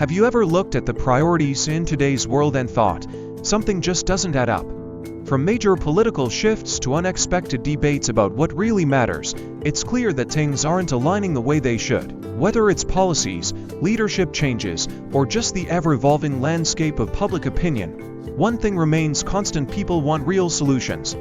Have you ever looked at the priorities in today's world and thought, something just doesn't add up? From major political shifts to unexpected debates about what really matters, it's clear that things aren't aligning the way they should. Whether it's policies, leadership changes, or just the ever-evolving landscape of public opinion, one thing remains constant: people want real solutions.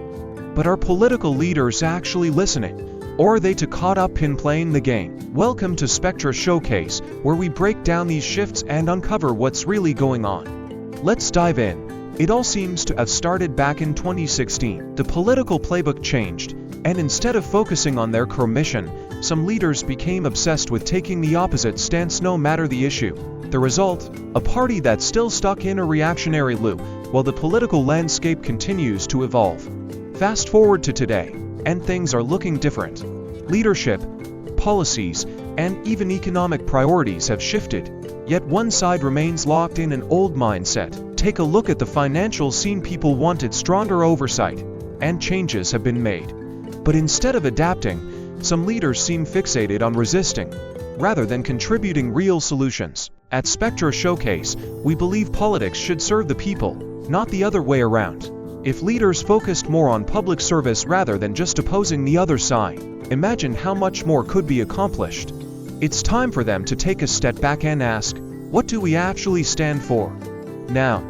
But are political leaders actually listening? Or are they too caught up in playing the game? Welcome to SpectraShowcase, where we break down these shifts and uncover what's really going on. Let's dive in. It all seems to have started back in 2016. The political playbook changed, and instead of focusing on their core mission, some leaders became obsessed with taking the opposite stance no matter the issue. The result? A party that's still stuck in a reactionary loop, while the political landscape continues to evolve. Fast forward to today, and things are looking different. Leadership, policies, and even economic priorities have shifted, yet one side remains locked in an old mindset. Take a look at the financial scene. People wanted stronger oversight, and changes have been made. But instead of adapting, some leaders seem fixated on resisting, rather than contributing real solutions. At SpectraShowcase, we believe politics should serve the people, not the other way around. If leaders focused more on public service rather than just opposing the other side, imagine how much more could be accomplished. It's time for them to take a step back and ask, what do we actually stand for? Now,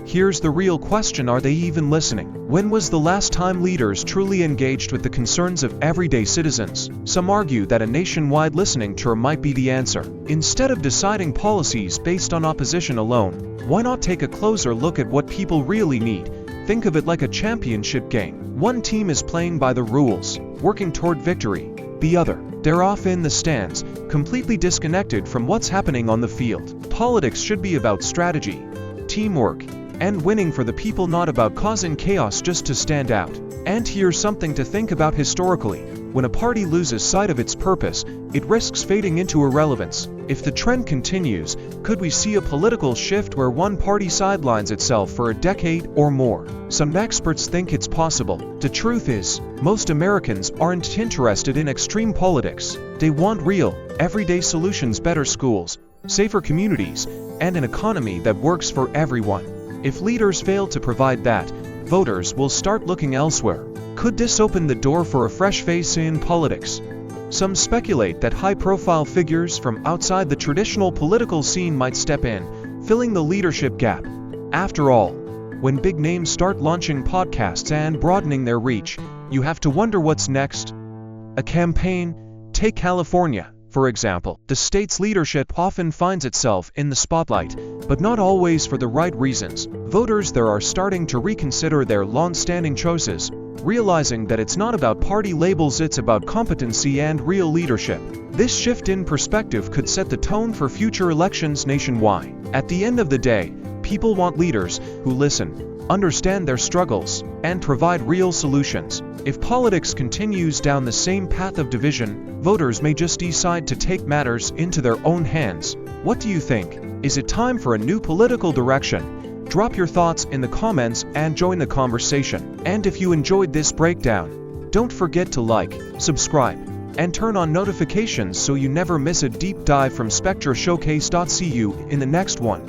here's the real question: are they even listening? When was the last time leaders truly engaged with the concerns of everyday citizens? Some argue that a nationwide listening tour might be the answer. Instead of deciding policies based on opposition alone, why not take a closer look at what people really need? Think of it like a championship game. One team is playing by the rules, working toward victory. The other, they're off in the stands, completely disconnected from what's happening on the field. Politics should be about strategy, teamwork, and winning for the people, not about causing chaos just to stand out. And here's something to think about historically. When a party loses sight of its purpose, it risks fading into irrelevance. If the trend continues, could we see a political shift where one party sidelines itself for a decade or more? Some experts think it's possible. The truth is, most Americans aren't interested in extreme politics. They want real, everyday solutions: better schools, safer communities, and an economy that works for everyone. If leaders fail to provide that, voters will start looking elsewhere. Could this open the door for a fresh face in politics? Some speculate that high-profile figures from outside the traditional political scene might step in, filling the leadership gap. After all, when big names start launching podcasts and broadening their reach, you have to wonder what's next. A campaign? Take California, for example. The state's leadership often finds itself in the spotlight, but not always for the right reasons. Voters there are starting to reconsider their long-standing choices, realizing that it's not about party labels, it's about competency and real leadership. This shift in perspective could set the tone for future elections nationwide. At the end of the day, people want leaders who listen, understand their struggles, and provide real solutions. If politics continues down the same path of division, voters may just decide to take matters into their own hands. What do you think? Is it time for a new political direction? Drop your thoughts in the comments and join the conversation. And if you enjoyed this breakdown, don't forget to like, subscribe, and turn on notifications so you never miss a deep dive from SpectraShowcase. See you in the next one.